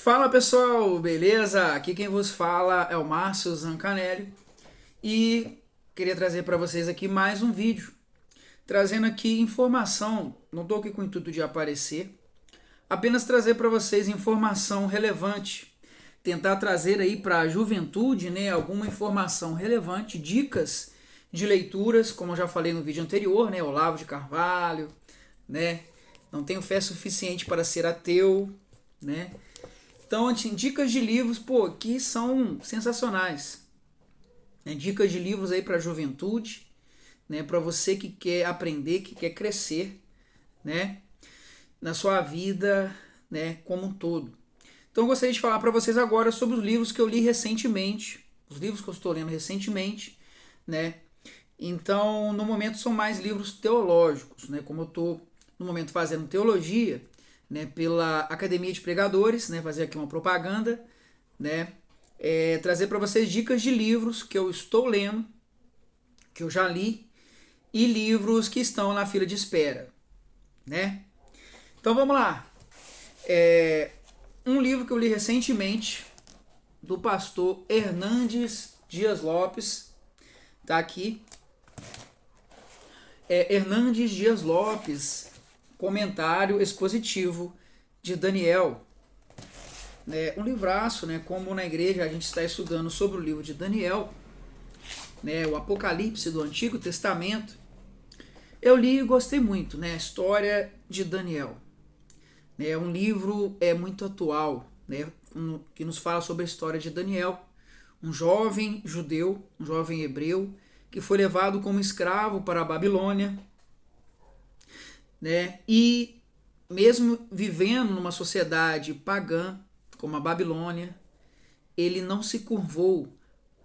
Fala pessoal, beleza? Aqui quem vos fala é o Márcio Zancanelli e queria trazer para vocês aqui mais um vídeo, trazendo aqui informação, não estou aqui com o intuito de aparecer, apenas trazer para vocês informação relevante, tentar trazer aí para a juventude, né, alguma informação relevante, dicas de leituras, como eu já falei no vídeo anterior, né, Olavo de Carvalho, né, não tenho fé suficiente para ser ateu, né. Então, assim, dicas de livros, pô, que são sensacionais. Né? Dicas de livros aí para a juventude, né? Para você que quer aprender, que quer crescer, né? Na sua vida, né? Como um todo. Então, eu gostaria de falar para vocês agora sobre os livros que eu li recentemente, os livros que eu estou lendo recentemente, né? Então, no momento são mais livros teológicos, né? Como eu estou no momento fazendo teologia, né, pela Academia de Pregadores, né, fazer aqui uma propaganda, né, trazer para vocês dicas de livros que eu estou lendo, que eu já li, e livros que estão na fila de espera, né? Então vamos lá. Um livro que eu li recentemente do pastor Hernandes Dias Lopes, tá aqui. Hernandes Dias Lopes, comentário expositivo de Daniel. Um livraço, né? Como na igreja a gente está estudando sobre o livro de Daniel, né? O Apocalipse do Antigo Testamento. Eu li e gostei muito, né? A história de Daniel. É um livro muito atual, né? Que nos fala sobre a história de Daniel, um jovem judeu, um jovem hebreu, que foi levado como escravo para a Babilônia, né? E mesmo vivendo numa sociedade pagã como a Babilônia, ele não se curvou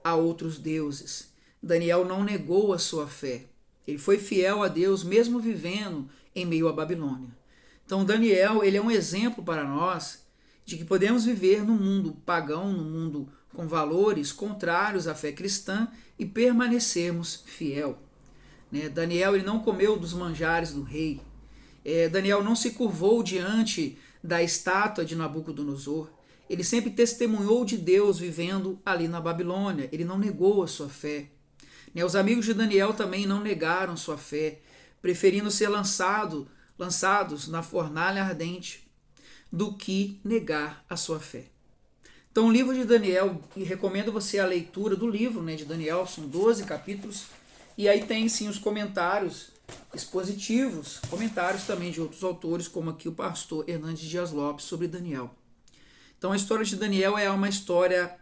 a outros deuses. Daniel não negou a sua fé. Ele foi fiel a Deus mesmo vivendo em meio à Babilônia. Então Daniel, ele é um exemplo para nós de que podemos viver num mundo pagão, num mundo com valores contrários à fé cristã e permanecermos fiel. Daniel, ele não comeu dos manjares do rei. Daniel não se curvou diante da estátua de Nabucodonosor. Ele sempre testemunhou de Deus vivendo ali na Babilônia. Ele não negou a sua fé. Os amigos de Daniel também não negaram sua fé, preferindo ser lançados na fornalha ardente do que negar a sua fé. Então, o livro de Daniel, e recomendo você a leitura do livro, de Daniel, são 12 capítulos, e aí tem sim os comentários expositivos, comentários também de outros autores, como aqui o pastor Hernandes Dias Lopes sobre Daniel. Então, a história de Daniel é uma história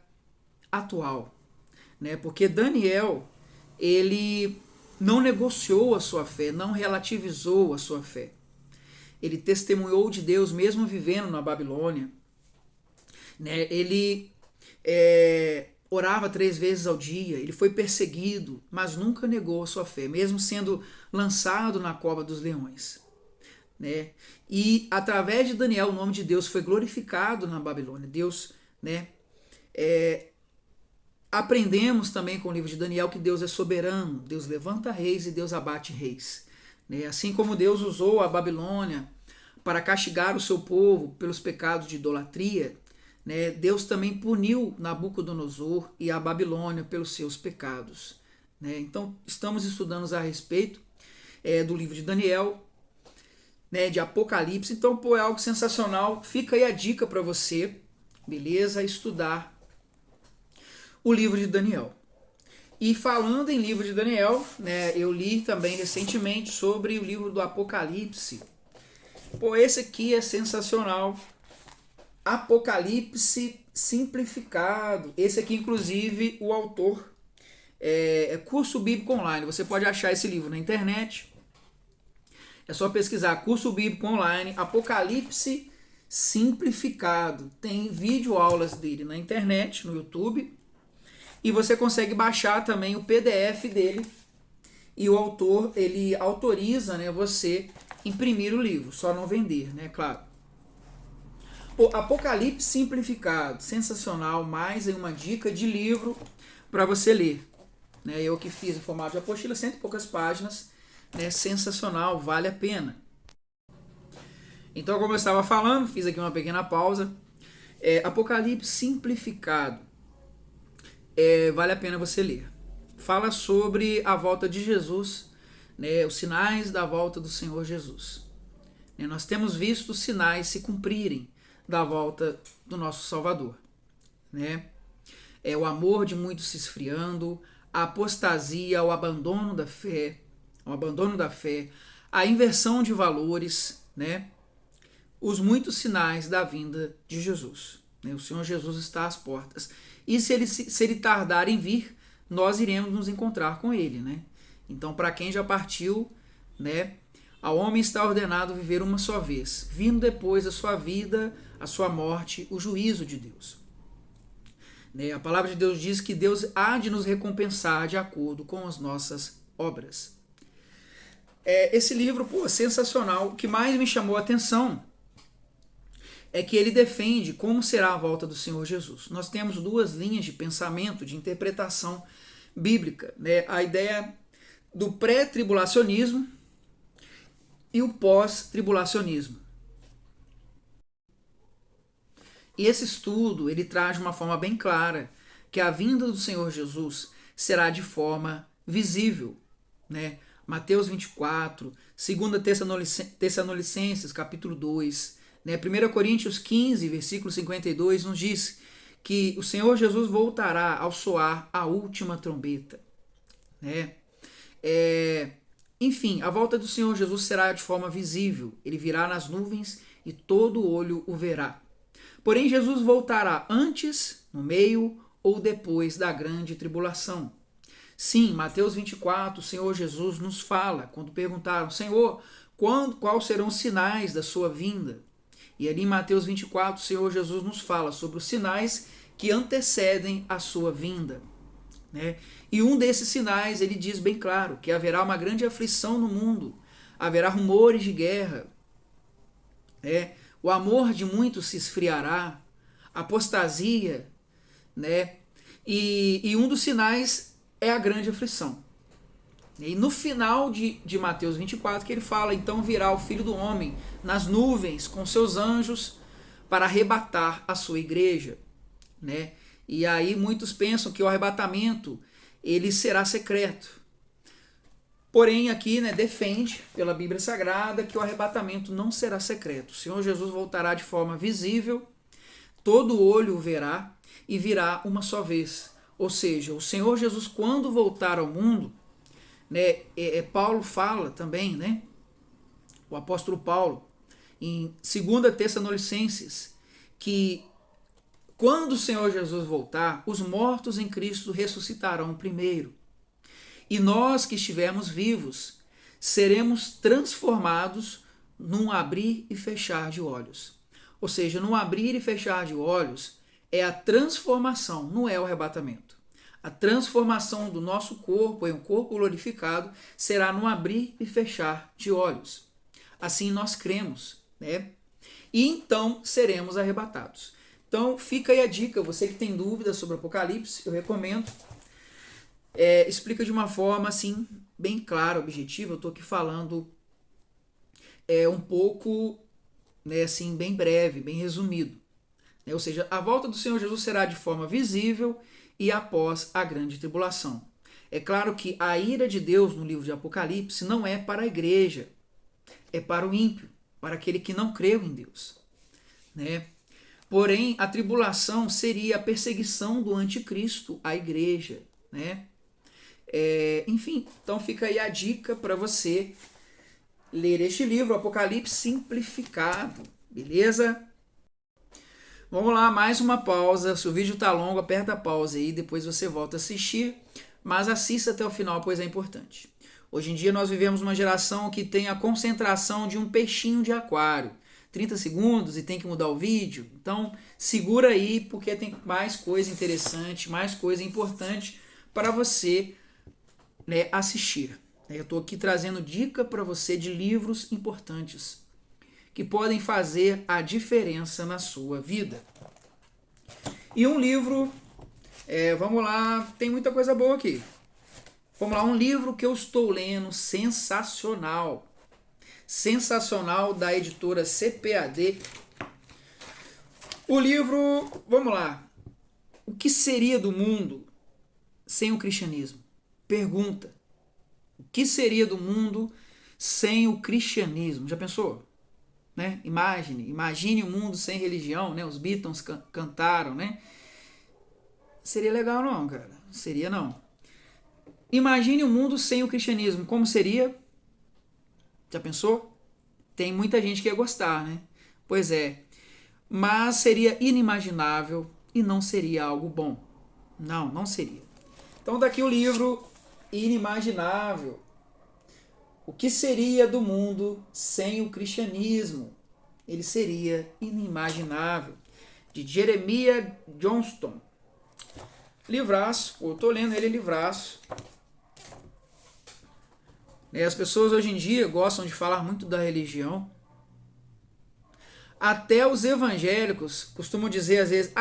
atual, porque Daniel, ele não negociou a sua fé, não relativizou a sua fé. Ele testemunhou de Deus mesmo vivendo na Babilônia. Ele orava 3 vezes ao dia, ele foi perseguido, mas nunca negou a sua fé, mesmo sendo lançado na cova dos leões. E através de Daniel, o nome de Deus foi glorificado na Babilônia. Deus, aprendemos também com o livro de Daniel que Deus é soberano, Deus levanta reis e Deus abate reis. Assim como Deus usou a Babilônia para castigar o seu povo pelos pecados de idolatria, Deus também puniu Nabucodonosor e a Babilônia pelos seus pecados. Então, estamos estudando a respeito do livro de Daniel, de Apocalipse. Então, é algo sensacional. Fica aí a dica para você, beleza? Estudar o livro de Daniel. E falando em livro de Daniel, eu li também recentemente sobre o livro do Apocalipse. Esse aqui é sensacional. Apocalipse simplificado. Esse aqui, inclusive, o autor é Curso Bíblico Online. Você pode achar esse livro na internet. É só pesquisar Curso Bíblico Online, Apocalipse simplificado. Tem vídeo aulas dele na internet, no YouTube. E você consegue baixar também o PDF dele. E o autor, ele autoriza, você imprimir o livro, só não vender, claro. Apocalipse simplificado, sensacional, mais uma dica de livro para você ler. Eu que fiz em formato de apostila, 100 e poucas páginas, sensacional, vale a pena. Então, como eu estava falando, fiz aqui uma pequena pausa. Apocalipse simplificado, vale a pena você ler. Fala sobre a volta de Jesus, né, os sinais da volta do Senhor Jesus. Nós temos visto os sinais se cumprirem da volta do nosso Salvador. Né? O amor de muitos se esfriando, a apostasia, o abandono da fé, a inversão de valores, né? Os muitos sinais da vinda de Jesus. Né? O Senhor Jesus está às portas. E se ele tardar em vir, nós iremos nos encontrar com ele. Né? Então, para quem já partiu, né, ao homem está ordenado viver uma só vez, vindo depois a sua vida, a sua morte, o juízo de Deus. Né? A palavra de Deus diz que Deus há de nos recompensar de acordo com as nossas obras. Esse livro, sensacional. O que mais me chamou a atenção é que ele defende como será a volta do Senhor Jesus. Nós temos duas linhas de pensamento, de interpretação bíblica. Né? A ideia do pré-tribulacionismo e o pós-tribulacionismo. E esse estudo, ele traz de uma forma bem clara que a vinda do Senhor Jesus será de forma visível. Né? Mateus 24, 2 Tessalonicenses, capítulo 2, né? 1 Coríntios 15, versículo 52, nos diz que o Senhor Jesus voltará ao soar a última trombeta. Né? Enfim, a volta do Senhor Jesus será de forma visível. Ele virá nas nuvens e todo olho o verá. Porém, Jesus voltará antes, no meio ou depois da grande tribulação. Sim, Mateus 24, o Senhor Jesus nos fala, quando perguntaram, Senhor, quais serão os sinais da sua vinda? E ali em Mateus 24, o Senhor Jesus nos fala sobre os sinais que antecedem a sua vinda. Né? E um desses sinais, ele diz bem claro, que haverá uma grande aflição no mundo, haverá rumores de guerra, o amor de muitos se esfriará, apostasia, né? E um dos sinais é a grande aflição. E no final de Mateus 24, que ele fala, então virá o Filho do Homem nas nuvens com seus anjos para arrebatar a sua igreja. Né? E aí muitos pensam que o arrebatamento ele será secreto. Porém, aqui, né, defende pela Bíblia Sagrada que o arrebatamento não será secreto. O Senhor Jesus voltará de forma visível, todo olho o verá e virá uma só vez. Ou seja, o Senhor Jesus, quando voltar ao mundo, né, Paulo fala também, né, o apóstolo Paulo, em 2 Tessalonicenses, que quando o Senhor Jesus voltar, os mortos em Cristo ressuscitarão primeiro. E nós que estivermos vivos, seremos transformados num abrir e fechar de olhos. Ou seja, num abrir e fechar de olhos é a transformação, não é o arrebatamento. A transformação do nosso corpo em um corpo glorificado será num abrir e fechar de olhos. Assim nós cremos, né? E então seremos arrebatados. Então fica aí a dica, você que tem dúvidas sobre Apocalipse, eu recomendo. Explica de uma forma assim, bem clara, objetiva. Eu estou aqui falando um pouco, né, assim, bem breve, bem resumido. Ou seja, a volta do Senhor Jesus será de forma visível e após a grande tribulação. É claro que a ira de Deus no livro de Apocalipse não é para a igreja, é para o ímpio, para aquele que não creu em Deus. Né? Porém, a tribulação seria a perseguição do anticristo à igreja. Né? Enfim, então fica aí a dica para você ler este livro, Apocalipse simplificado. Beleza? Vamos lá, mais uma pausa. Se o vídeo tá longo, aperta a pausa aí, depois você volta a assistir, mas assista até o final, pois é importante. Hoje em dia nós vivemos uma geração que tem a concentração de um peixinho de aquário. 30 segundos e tem que mudar o vídeo. Então, segura aí, porque tem mais coisa interessante, mais coisa importante para você, né, assistir. Eu estou aqui trazendo dica para você de livros importantes que podem fazer a diferença na sua vida. E um livro, vamos lá, tem muita coisa boa aqui. Vamos lá, um livro que eu estou lendo, sensacional. Sensacional, da editora CPAD. O livro, vamos lá. O que seria do mundo sem o cristianismo? Pergunta. O que seria do mundo sem o cristianismo? Já pensou? Né? Imagine um mundo sem religião, né? Os Beatles cantaram, né? Seria legal não, cara. Seria não. Imagine um mundo sem o cristianismo. Como seria? Já pensou? Tem muita gente que ia gostar, né? Pois é. Mas seria inimaginável e não seria algo bom. Não, não seria. Então daqui o livro Inimaginável. O que seria do mundo sem o cristianismo? Ele seria inimaginável. De Jeremiah Johnston. Livraço, eu tô lendo ele livraço. As pessoas hoje em dia gostam de falar muito da religião. Até os evangélicos costumam dizer às vezes: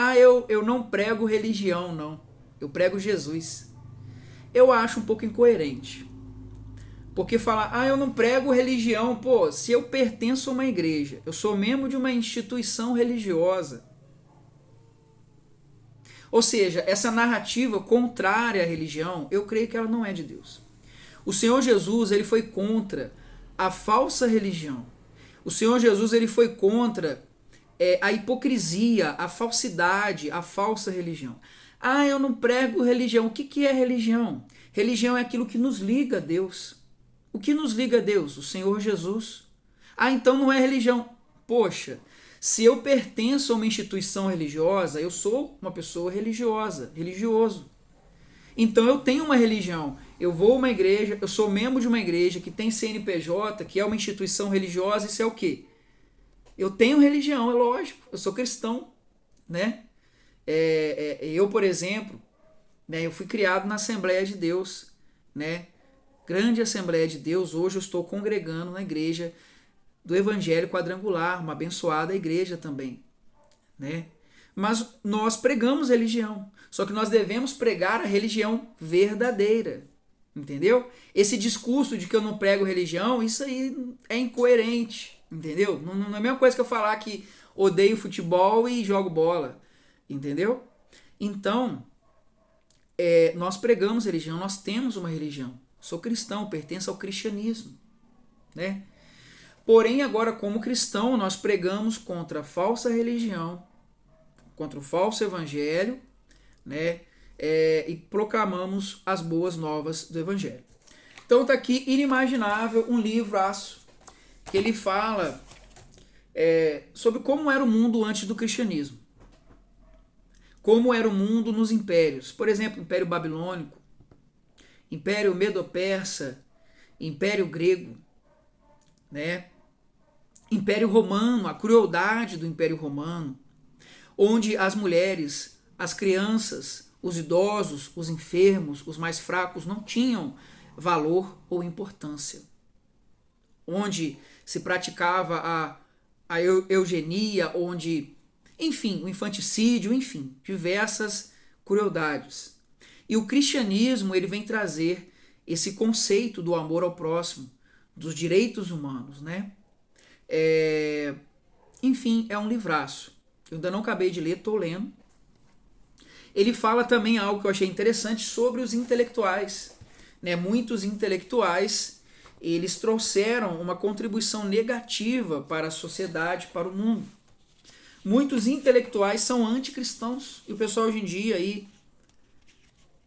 eu não prego religião, não. Eu prego Jesus. Eu acho um pouco incoerente. Porque falar, eu não prego religião, pô, se eu pertenço a uma igreja, eu sou membro de uma instituição religiosa. Ou seja, essa narrativa contrária à religião, eu creio que ela não é de Deus. O Senhor Jesus, ele foi contra a falsa religião. O Senhor Jesus, ele foi contra a hipocrisia, a falsidade, a falsa religião. Eu não prego religião. O que é religião? Religião é aquilo que nos liga a Deus. O que nos liga a Deus? O Senhor Jesus. Então não é religião. Poxa, se eu pertenço a uma instituição religiosa, eu sou uma pessoa religiosa, religioso. Então eu tenho uma religião. Eu vou a uma igreja, eu sou membro de uma igreja que tem CNPJ, que é uma instituição religiosa, isso é o quê? Eu tenho religião, é lógico, eu sou cristão, né? Eu, por exemplo, né, eu fui criado na Assembleia de Deus, né? Grande Assembleia de Deus, hoje eu estou congregando na igreja do Evangelho Quadrangular, uma abençoada igreja também, né? Mas nós pregamos religião, só que nós devemos pregar a religião verdadeira, entendeu? Esse discurso de que eu não prego religião, isso aí é incoerente, entendeu? Não é a mesma coisa que eu falar que odeio futebol e jogo bola, entendeu? Então, nós pregamos religião, nós temos uma religião. Sou cristão, pertenço ao cristianismo, né? Porém, agora como cristão, nós pregamos contra a falsa religião, contra o falso evangelho, né? E proclamamos as boas novas do evangelho. Então está aqui Inimaginável, um livraço que ele fala sobre como era o mundo antes do cristianismo. Como era o mundo nos impérios. Por exemplo, Império Babilônico, Império Medo-Persa, Império Grego, né? Império Romano, a crueldade do Império Romano, onde as mulheres, as crianças, os idosos, os enfermos, os mais fracos não tinham valor ou importância. Onde se praticava a eugenia, onde, enfim, o infanticídio, enfim, diversas crueldades. E o cristianismo, ele vem trazer esse conceito do amor ao próximo, dos direitos humanos, né? Enfim, é um livraço. Eu ainda não acabei de ler, estou lendo. Ele fala também algo que eu achei interessante sobre os intelectuais, né? Muitos intelectuais, eles trouxeram uma contribuição negativa para a sociedade, para o mundo. Muitos intelectuais são anticristãos. E o pessoal hoje em dia aí,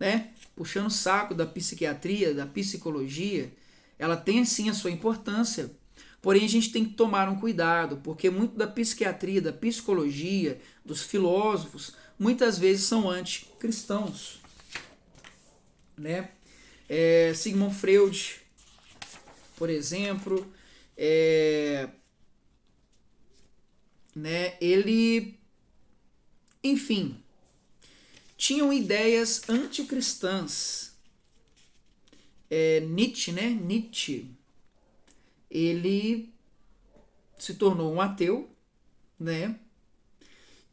né, puxando o saco da psiquiatria, da psicologia, ela tem sim a sua importância. Porém, a gente tem que tomar um cuidado, porque muito da psiquiatria, da psicologia, dos filósofos, muitas vezes são anticristãos, né? Sigmund Freud, por exemplo, né? Ele, enfim, tinham ideias anticristãs. Nietzsche, né? Nietzsche, ele se tornou um ateu, né?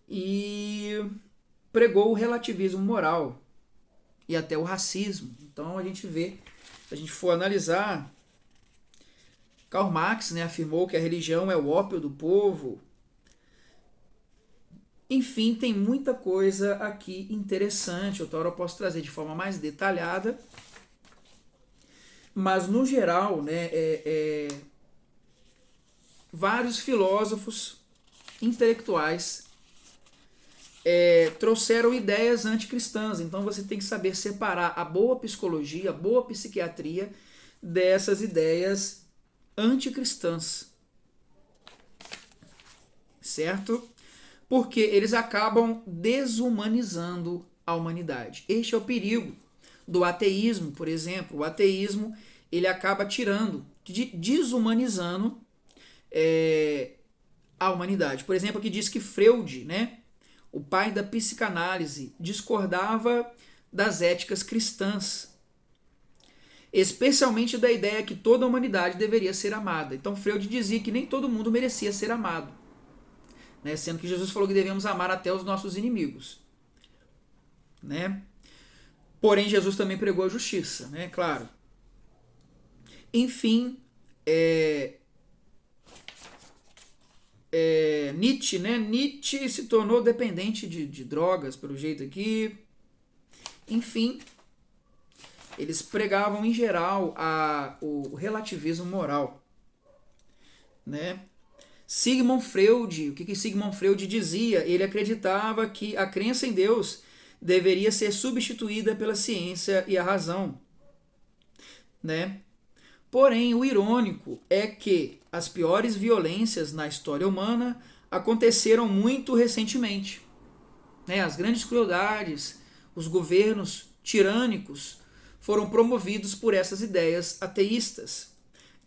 E pregou o relativismo moral e até o racismo. Então a gente vê, se a gente for analisar, Karl Marx, né, afirmou que a religião é o ópio do povo. Enfim, tem muita coisa aqui interessante. Outra hora eu posso trazer de forma mais detalhada. Mas, no geral, né, vários filósofos intelectuais trouxeram ideias anticristãs. Então você tem que saber separar a boa psicologia, a boa psiquiatria dessas ideias anticristãs. Certo? Porque eles acabam desumanizando a humanidade. Este é o perigo do ateísmo, por exemplo. O ateísmo ele acaba tirando, desumanizando a humanidade. Por exemplo, aqui diz que Freud, né, o pai da psicanálise, discordava das éticas cristãs, especialmente da ideia que toda a humanidade deveria ser amada. Então Freud dizia que nem todo mundo merecia ser amado, né, sendo que Jesus falou que devemos amar até os nossos inimigos, né? Porém, Jesus também pregou a justiça, né? Claro. Enfim, Nietzsche, né? Nietzsche se tornou dependente de drogas, pelo jeito aqui. Enfim, eles pregavam em geral o relativismo moral, né? Sigmund Freud, o que Sigmund Freud dizia? Ele acreditava que a crença em Deus deveria ser substituída pela ciência e a razão, né? Porém, o irônico é que as piores violências na história humana aconteceram muito recentemente, né? As grandes crueldades, os governos tirânicos foram promovidos por essas ideias ateístas,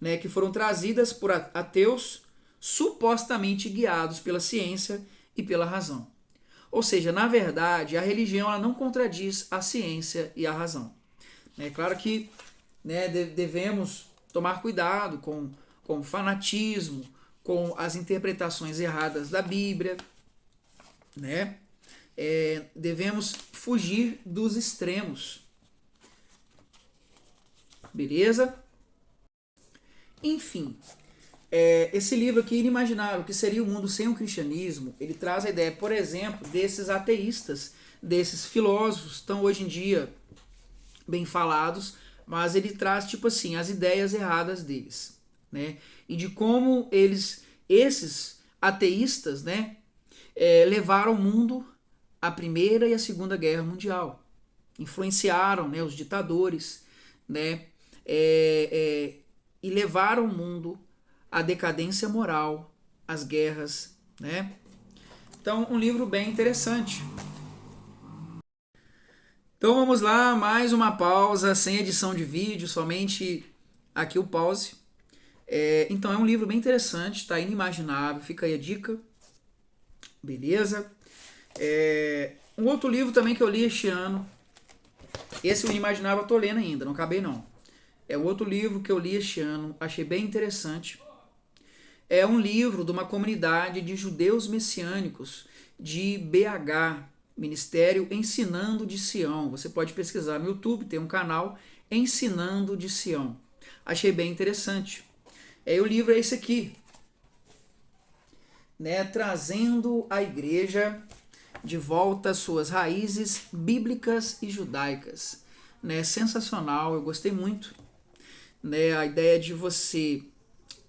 né? Que foram trazidas por ateus supostamente guiados pela ciência e pela razão. Ou seja, na verdade, a religião ela não contradiz a ciência e a razão. É claro que, né, devemos tomar cuidado com o fanatismo, com as interpretações erradas da Bíblia, né? Devemos fugir dos extremos. Beleza? Enfim, esse livro aqui, Inimaginável, que seria o mundo sem o cristianismo, ele traz a ideia, por exemplo, desses ateístas, desses filósofos, tão hoje em dia bem falados, mas ele traz, tipo assim, as ideias erradas deles, né? E de como esses ateístas, né, levaram o mundo à Primeira e à Segunda Guerra Mundial. Influenciaram, né, os ditadores, né, e levaram o mundo à decadência moral, às guerras, né? Então, um livro bem interessante. Então vamos lá, mais uma pausa, sem edição de vídeo, somente aqui o pause. Então é um livro bem interessante, tá? Inimaginável, fica aí a dica. Beleza? Um outro livro também que eu li este ano, esse o Inimaginável eu tô lendo ainda, não acabei não. É o outro livro que eu li este ano, achei bem interessante. É um livro de uma comunidade de judeus messiânicos de BH, Ministério Ensinando de Sião. Você pode pesquisar no YouTube, tem um canal Ensinando de Sião. Achei bem interessante. O livro é esse aqui, né? Trazendo a igreja de volta às suas raízes bíblicas e judaicas. Né? Sensacional, eu gostei muito. Né? A ideia de você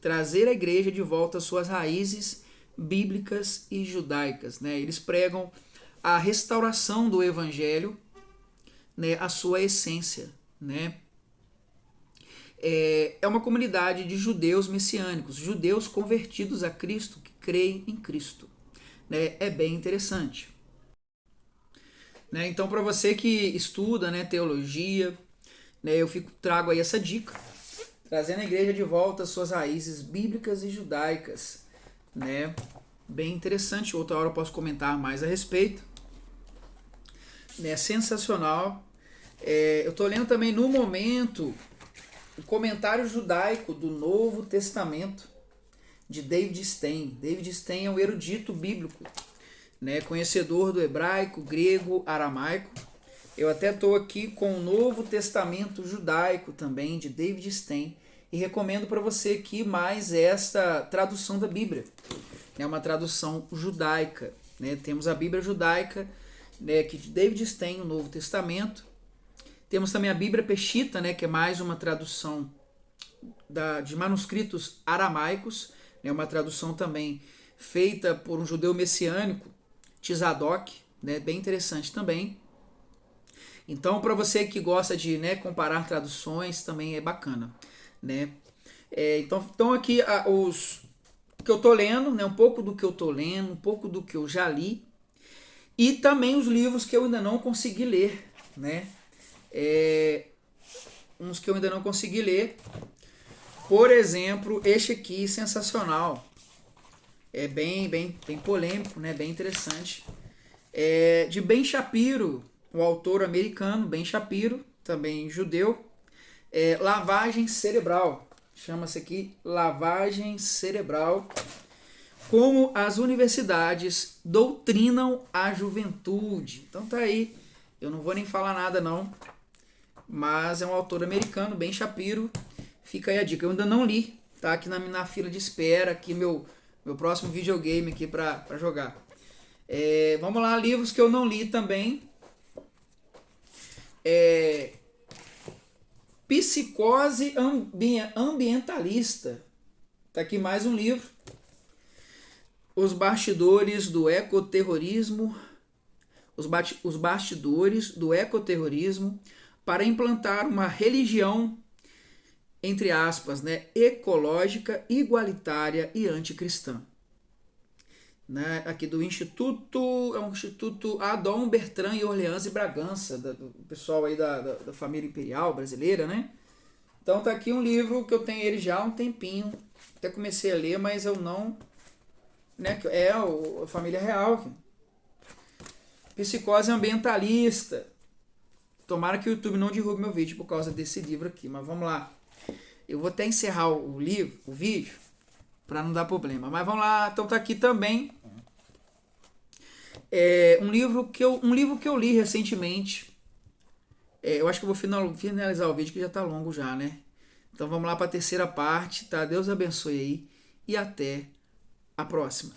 trazer a igreja de volta às suas raízes bíblicas e judaicas, né? Eles pregam a restauração do evangelho, né, a sua essência, né? É uma comunidade de judeus messiânicos, judeus convertidos a Cristo, que creem em Cristo, né? É bem interessante, né? Então, para você que estuda, né, teologia, né, eu trago aí essa dica, trazendo a igreja de volta às suas raízes bíblicas e judaicas, né? Bem interessante, outra hora eu posso comentar mais a respeito. Né? Sensacional. Eu estou lendo também no momento o comentário judaico do Novo Testamento de David Stein. David Stein é um erudito bíblico, né? Conhecedor do hebraico, grego, aramaico. Eu até estou aqui com o Novo Testamento judaico também, de David Stein, e recomendo para você aqui mais esta tradução da Bíblia. É uma tradução judaica, né? Temos a Bíblia judaica, né, que David tem o Novo Testamento. Temos também a Bíblia Peshitta, né, que é mais uma tradução de manuscritos aramaicos, né, uma tradução também feita por um judeu messiânico, Tzadok, né, bem interessante também. Então, para você que gosta de, né, comparar traduções, também é bacana, né? Então aqui os que eu estou lendo, né, um pouco do que eu estou lendo, um pouco do que eu já li, e também os livros que eu ainda não consegui ler, né? Uns que eu ainda não consegui ler. Por exemplo, este aqui, sensacional. É bem polêmico, né? Bem interessante. De Ben Shapiro, o autor americano, Ben Shapiro, também judeu. Lavagem Cerebral. Chama-se aqui Lavagem Cerebral. Como as universidades doutrinam a juventude. Então tá aí. Eu não vou nem falar nada não. Mas é um autor americano, Ben Shapiro. Fica aí a dica. Eu ainda não li. Tá aqui na fila de espera. Aqui meu próximo videogame aqui pra jogar. Vamos lá, livros que eu não li também. Psicose ambientalista. Tá aqui mais um livro. Os bastidores do ecoterrorismo. Os bastidores do ecoterrorismo para implantar uma religião, entre aspas, né, ecológica, igualitária e anticristã. Né, aqui do Instituto, é um Instituto Adon Bertrand e Orleans e Bragança, do pessoal aí da família imperial brasileira, né? Então tá aqui um livro que eu tenho ele já há um tempinho, até comecei a ler, mas eu não, né, a família real aqui. Psicose ambientalista. Tomara que o YouTube não derrube meu vídeo por causa desse livro aqui, mas vamos lá. Eu vou até encerrar o vídeo, para não dar problema. Mas vamos lá, então tá aqui também um livro que eu li recentemente. Eu acho que eu vou finalizar o vídeo que já tá longo já, né? Então vamos lá para a terceira parte, tá? Deus abençoe aí e até a próxima.